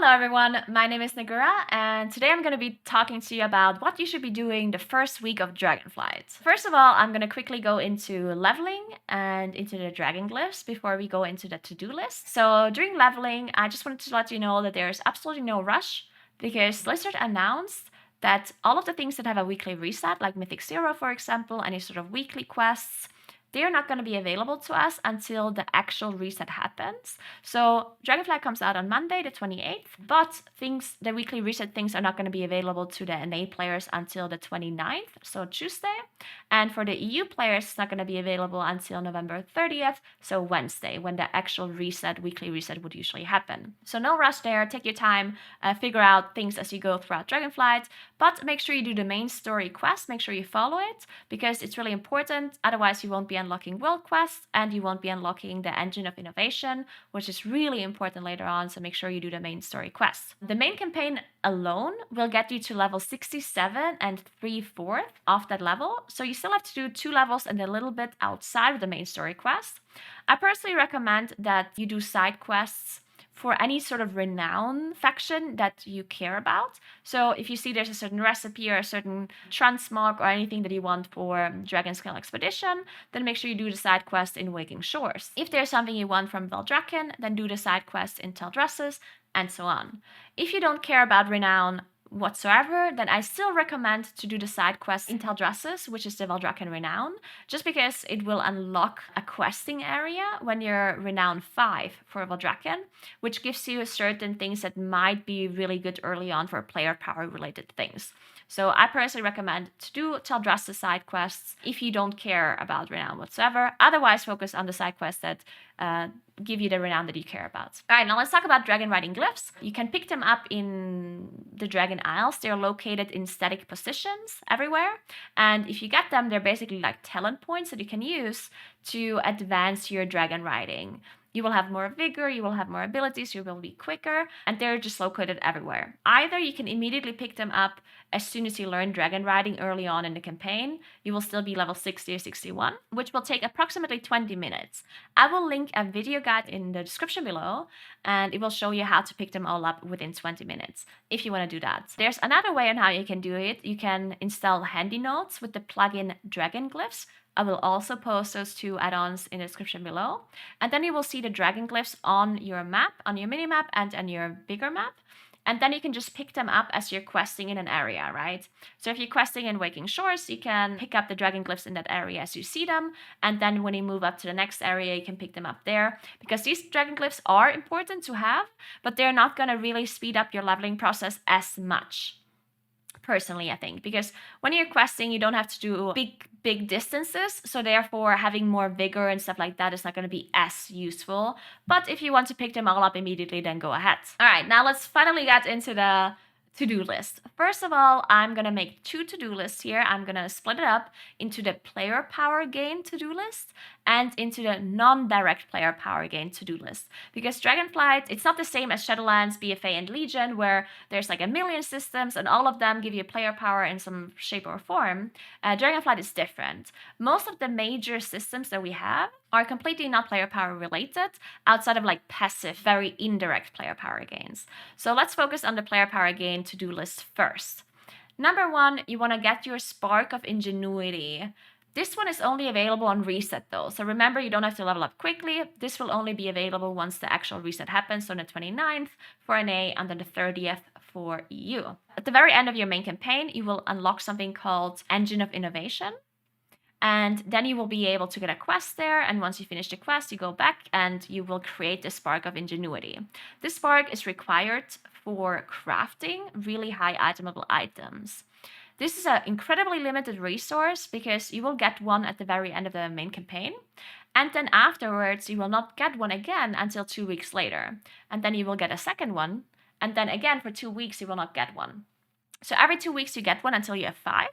Hello everyone, my name is Naguura, and today I'm going to be talking to you about what you should be doing the first week of Dragonflight. First of all, I'm going to quickly go into leveling and into the Dragon Glyphs before we go into the to-do list. So during leveling, I just wanted to let you know that there's absolutely no rush because Blizzard announced that all of the things that have a weekly reset, like Mythic Zero for example, any sort of weekly quests, they're not going to be available to us until the actual reset happens. So Dragonflight comes out on Monday, the 28th, but the weekly reset things are not going to be available to the NA players until the 29th, so Tuesday. And for the EU players, it's not going to be available until November 30th, so Wednesday, when the actual weekly reset would usually happen. So no rush there, take your time, figure out things as you go throughout Dragonflight, but make sure you do the main story quest, make sure you follow it, because it's really important, otherwise you won't be unlocking world quests and you won't be unlocking the engine of innovation, which is really important later on, so make sure you do the main story quest. The main campaign alone will get you to level 67 and 3/4 of that level, so you still have to do 2 levels and a little bit outside of the main story quest. I personally recommend that you do side quests for any sort of Renown faction that you care about. So if you see there's a certain recipe or a certain transmog or anything that you want for Dragonscale Expedition, then make sure you do the side quest in Waking Shores. If there's something you want from Veldraken, then do the side quest in Teldresses, and so on. If you don't care about Renown whatsoever, then I still recommend to do the side quest in Teldresses, which is the Veldraken Renown, just because it will unlock a questing area when you're Renown 5 for Veldraken, which gives you certain things that might be really good early on for player power related things. So I personally recommend to do Teldresses side quests if you don't care about Renown whatsoever. Otherwise, focus on the side quests that give you the renown that you care about. All right, now let's talk about Dragonriding Glyphs. You can pick them up in the Dragon Isles. They're located in static positions everywhere. And if you get them, they're basically like talent points that you can use to advance your dragon riding. You will have more vigor, you will have more abilities, you will be quicker, and they're just located everywhere. Either you can immediately pick them up as soon as you learn dragon riding early on in the campaign. You will still be level 60 or 61, which will take approximately 20 minutes. I will link a video guide in the description below, and it will show you how to pick them all up within 20 minutes, if you want to do that. There's another way on how you can do it. You can install handy notes with the plugin Dragon Glyphs. I will also post those 2 add-ons in the description below. And then you will see the Dragon Glyphs on your map, on your minimap, and on your bigger map. And then you can just pick them up as you're questing in an area, right? So if you're questing in Waking Shores, you can pick up the Dragon Glyphs in that area as you see them. And then when you move up to the next area, you can pick them up there. Because these Dragon Glyphs are important to have, but they're not going to really speed up your leveling process as much. Personally, I think, because when you're questing, you don't have to do big distances, so therefore having more vigor and stuff like that is not going to be as useful. But if you want to pick them all up immediately, then go ahead. All right, now let's finally get into the to-do list. First of all, I'm going to make 2 to-do lists here. I'm going to split it up into the player power gain to-do list and into the non-direct player power gain to-do list. Because Dragonflight, it's not the same as Shadowlands, BFA, and Legion, where there's like a million systems and all of them give you player power in some shape or form. Dragonflight is different. Most of the major systems that we have are completely not player power related, outside of like passive, very indirect player power gains. So let's focus on the player power gain to-do list first. Number 1, you want to get your Spark of Ingenuity. This one is only available on reset though, so remember you don't have to level up quickly. This will only be available once the actual reset happens, so on the 29th for NA and then the 30th for EU. At the very end of your main campaign, you will unlock something called Engine of Innovation. And then you will be able to get a quest there, and once you finish the quest, you go back and you will create the Spark of Ingenuity. This spark is required for crafting really high itemable items. This is an incredibly limited resource because you will get one at the very end of the main campaign, and then afterwards you will not get one again until 2 weeks later. And then you will get a second one, and then again for 2 weeks you will not get one. So every 2 weeks you get one until you have 5.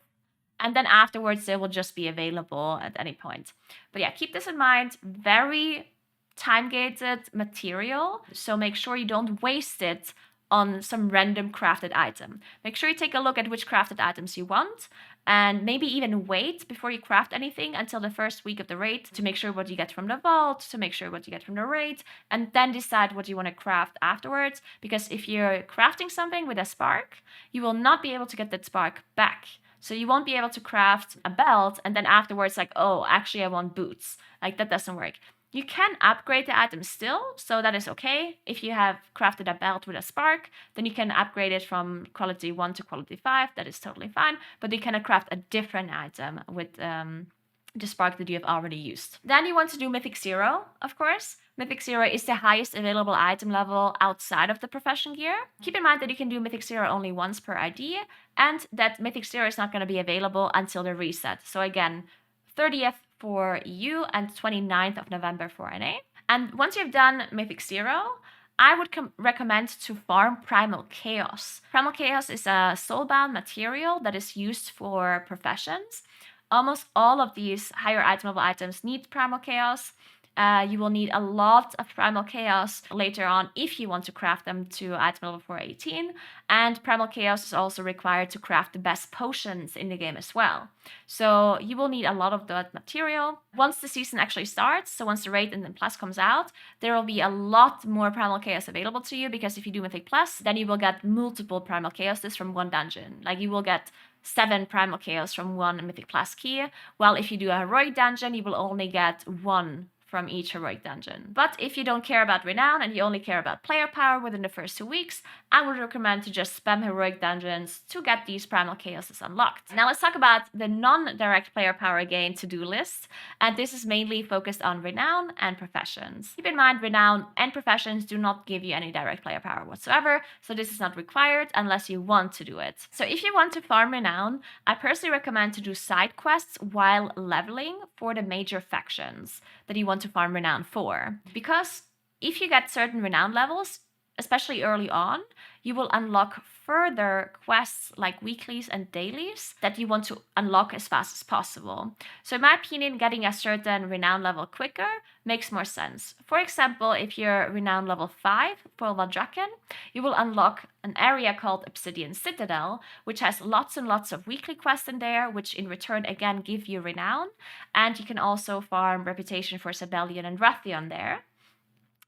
And then afterwards, they will just be available at any point. But yeah, keep this in mind. Very time-gated material. So make sure you don't waste it on some random crafted item. Make sure you take a look at which crafted items you want and maybe even wait before you craft anything until the first week of the raid to make sure what you get from the vault, to make sure what you get from the raid, and then decide what you want to craft afterwards. Because if you're crafting something with a spark, you will not be able to get that spark back. So you won't be able to craft a belt and then afterwards like, oh, actually I want boots. Like that doesn't work. You can upgrade the item still, so that is okay. If you have crafted a belt with a spark, then you can upgrade it from quality 1 to quality 5. That is totally fine. But you can craft a different item with the spark that you have already used. Then you want to do Mythic 0, of course. Mythic 0 is the highest available item level outside of the profession gear. Keep in mind that you can do Mythic 0 only once per ID, and that Mythic 0 is not going to be available until the reset. So again, 30th for EU and 29th of November for NA. And once you've done Mythic 0, I would recommend to farm Primal Chaos. Primal Chaos is a soulbound material that is used for professions. Almost all of these higher item level items need Primal Chaos. You will need a lot of Primal Chaos later on if you want to craft them to item level 418. And Primal Chaos is also required to craft the best potions in the game as well. So you will need a lot of that material. Once the season actually starts, so once the raid and then Plus comes out, there will be a lot more Primal Chaos available to you, because if you do Mythic Plus, then you will get multiple Primal Chaoses from one dungeon. Like you will get 7 Primal Chaos from one Mythic Plus key, while if you do a Heroic dungeon, you will only get 1 from each heroic dungeon. But if you don't care about renown and you only care about player power within the first 2 weeks, I would recommend to just spam heroic dungeons to get these primal chaoses unlocked. Now let's talk about the non-direct player power gain to-do list, and this is mainly focused on renown and professions. Keep in mind, renown and professions do not give you any direct player power whatsoever, so this is not required unless you want to do it. So if you want to farm renown, I personally recommend to do side quests while leveling for the major factions that you want to farm renown for. Because if you get certain renown levels, especially early on, you will unlock further quests like weeklies and dailies that you want to unlock as fast as possible. So in my opinion, getting a certain renown level quicker makes more sense. For example, if you're renown level 5 for Valdrakken, you will unlock an area called Obsidian Citadel, which has lots and lots of weekly quests in there, which in return again give you renown. And you can also farm reputation for Sabellion and Rathion there.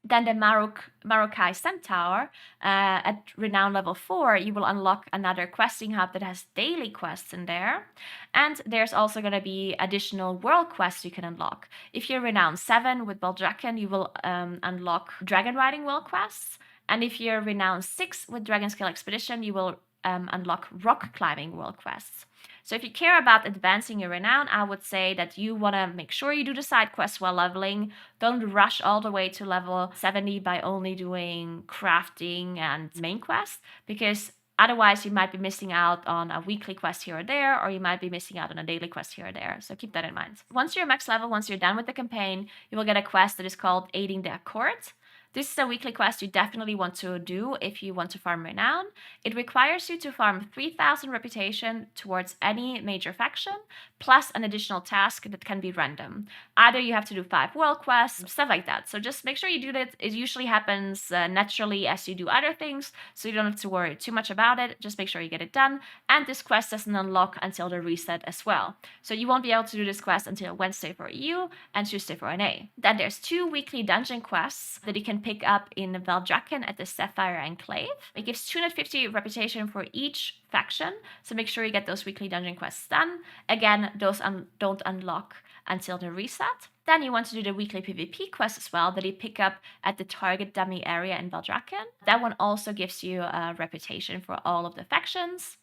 Then the Marokai Centaur, at renown level 4, you will unlock another questing hub that has daily quests in there. And there's also going to be additional world quests you can unlock. If you're renown 7 with Baldrakken, you will unlock Dragonriding world quests. And if you're renown 6 with Dragonscale Expedition, you will unlock rock climbing world quests. So if you care about advancing your renown, I would say that you want to make sure you do the side quests while leveling. Don't rush all the way to level 70 by only doing crafting and main quests, because otherwise you might be missing out on a weekly quest here or there, or you might be missing out on a daily quest here or there. So keep that in mind. Once you're max level, once you're done with the campaign, you will get a quest that is called Aiding the Accord. This is a weekly quest you definitely want to do if you want to farm renown. It requires you to farm 3,000 reputation towards any major faction, plus an additional task that can be random. Either you have to do 5 world quests, stuff like that. So just make sure you do that. It usually happens naturally as you do other things, so you don't have to worry too much about it. Just make sure you get it done. And this quest doesn't unlock until the reset as well. So you won't be able to do this quest until Wednesday for EU and Tuesday for NA. Then there's 2 weekly dungeon quests that you can pick up in Valdrakken at the Sapphire Enclave. It gives 250 reputation for each faction, so make sure you get those weekly dungeon quests done. Again, those don't unlock until the reset. Then you want to do the weekly PvP quest as well that you pick up at the target dummy area in Valdrakken. That one also gives you a reputation for all of the factions.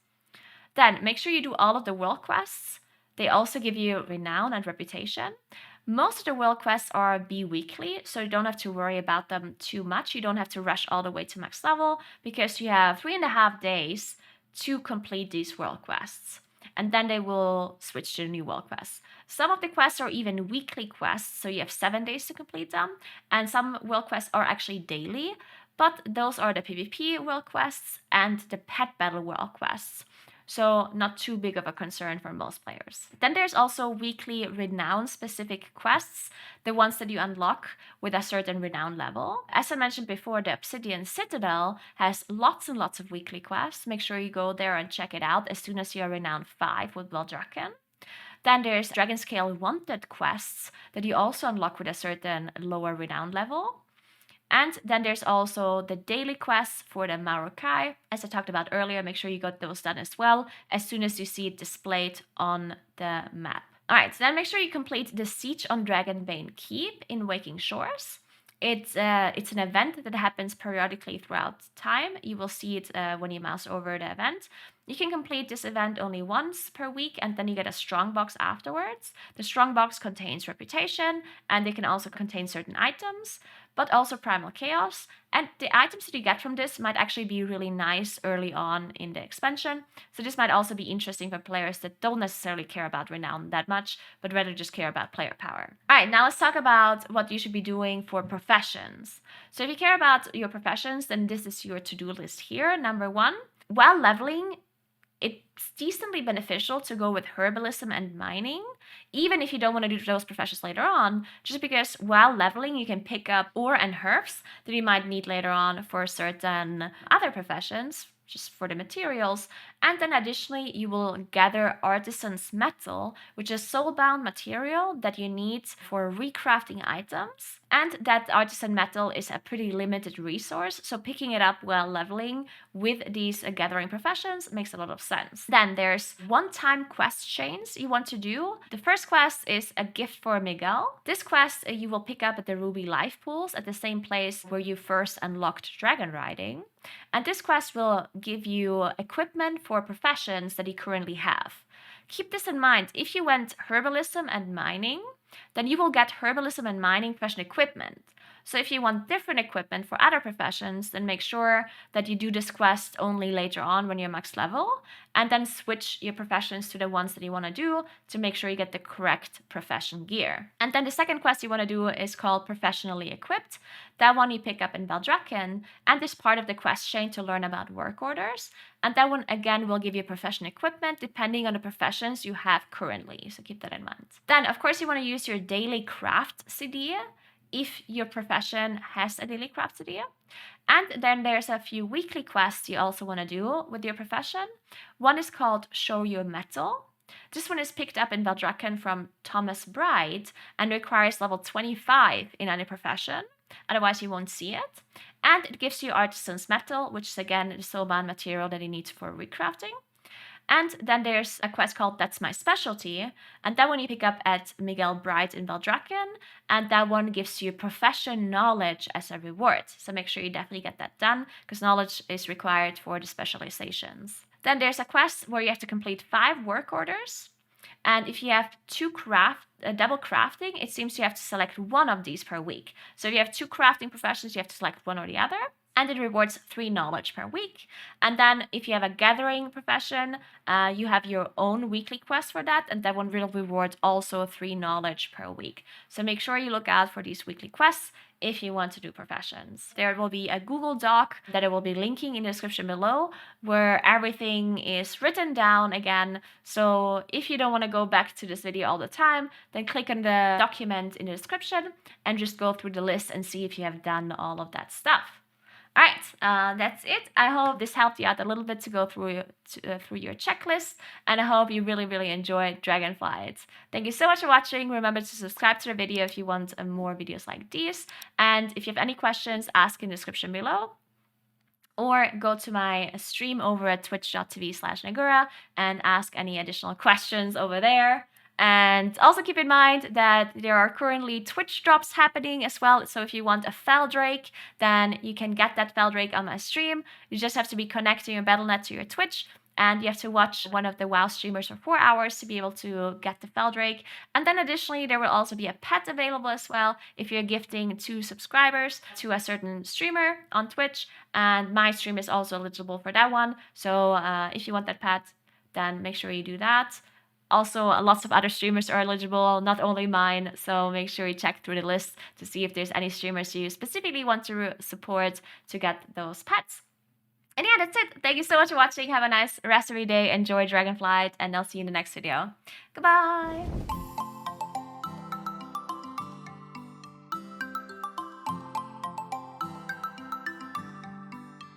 Then make sure you do all of the world quests. They also give you renown and reputation. Most of the world quests are bi-weekly, so you don't have to worry about them too much. You don't have to rush all the way to max level, because you have 3.5 days to complete these world quests. And then they will switch to the new world quests. Some of the quests are even weekly quests, so you have 7 days to complete them. And some world quests are actually daily, but those are the PvP world quests and the pet battle world quests. so not too big of a concern for most players. Then there's also weekly Renown specific quests, the ones that you unlock with a certain Renown level. As I mentioned before, the Obsidian Citadel has lots and lots of weekly quests. Make sure you go there and check it out as soon as you're Renown 5 with Valdrakken. Then there's Dragon Scale Wanted quests that you also unlock with a certain lower Renown level. And then there's also the daily quests for the Marokai. As I talked about earlier, make sure you got those done as well as soon as you see it displayed on the map. All right, so then make sure you complete the Siege on Dragonbane Keep in Waking Shores. It's an event that happens periodically throughout time. You will see it when you mouse over the event. You can complete this event only once per week, and then you get a strongbox afterwards. The strongbox contains reputation, and they can also contain certain items, but also primal chaos. And the items that you get from this might actually be really nice early on in the expansion. So this might also be interesting for players that don't necessarily care about Renown that much, but rather just care about player power. All right, now let's talk about what you should be doing for professions. So if you care about your professions, then this is your to-do list here. Number 1, while leveling, it's decently beneficial to go with herbalism and mining, even if you don't want to do those professions later on, just because while leveling, you can pick up ore and herbs that you might need later on for certain other professions, just for the materials. And then additionally, you will gather artisan's metal, which is soulbound material that you need for recrafting items. And that artisan metal is a pretty limited resource, so picking it up while leveling with these gathering professions makes a lot of sense. Then there's one-time quest chains you want to do. The first quest is a gift for Miguel. This quest you will pick up at the Ruby Life Pools at the same place where you first unlocked dragon riding. And this quest will give you equipment for professions that you currently have. Keep this in mind. If you went herbalism and mining, then you will get herbalism and mining profession equipment. So if you want different equipment for other professions, then make sure that you do this quest only later on when you're max level, and then switch your professions to the ones that you want to do to make sure you get the correct profession gear. And then the second quest you want to do is called Professionally Equipped. That one you pick up in Valdrakken, and is part of the quest chain to learn about work orders. And that one again will give you profession equipment depending on the professions you have currently. So keep that in mind. Then of course you want to use your daily craft CD if your profession has a daily craft CD. And then there's a few weekly quests you also want to do with your profession. One is called Show Your Metal. This one is picked up in Valdrakken from Thomas Bright and requires level 25 in any profession. Otherwise you won't see it. And it gives you artisan's metal, which is again the soulbound material that you need for recrafting. And then there's a quest called That's My Specialty, and that one you pick up at Miguel Bright in Valdrakken, and that one gives you profession knowledge as a reward. So make sure you definitely get that done, because knowledge is required for the specializations. Then there's a quest where you have to complete 5 work orders, and if you have double crafting, it seems you have to select one of these per week. So if you have 2 crafting professions, you have to select one or the other. And it rewards 3 knowledge per week. And then if you have a gathering profession, you have your own weekly quest for that, and that one will reward also 3 knowledge per week. So make sure you look out for these weekly quests if you want to do professions. There will be a Google Doc that I will be linking in the description below, where everything is written down again. So if you don't want to go back to this video all the time, then click on the document in the description and just go through the list and see if you have done all of that stuff. All right, that's it. I hope this helped you out a little bit to go through your checklist, and I hope you really enjoyed Dragonflight. Thank you so much for watching. Remember to subscribe to the video if you want more videos like these, and if you have any questions, ask in the description below, or go to my stream over at twitch.tv/Naguura and ask any additional questions over there. And also keep in mind that there are currently Twitch drops happening as well. So if you want a Feldrake, then you can get that Feldrake on my stream. You just have to be connecting your Battle.net to your Twitch, and you have to watch one of the WoW streamers for 4 hours to be able to get the Feldrake. And then additionally, there will also be a pet available as well if you're gifting 2 subscribers to a certain streamer on Twitch. And my stream is also eligible for that one. So if you want that pet, then make sure you do that. Also, lots of other streamers are eligible, not only mine, so make sure you check through the list to see if there's any streamers you specifically want to support to get those pets. And yeah, that's it. Thank you so much for watching. Have a nice rest of your day. Enjoy Dragonflight, and I'll see you in the next video. Goodbye.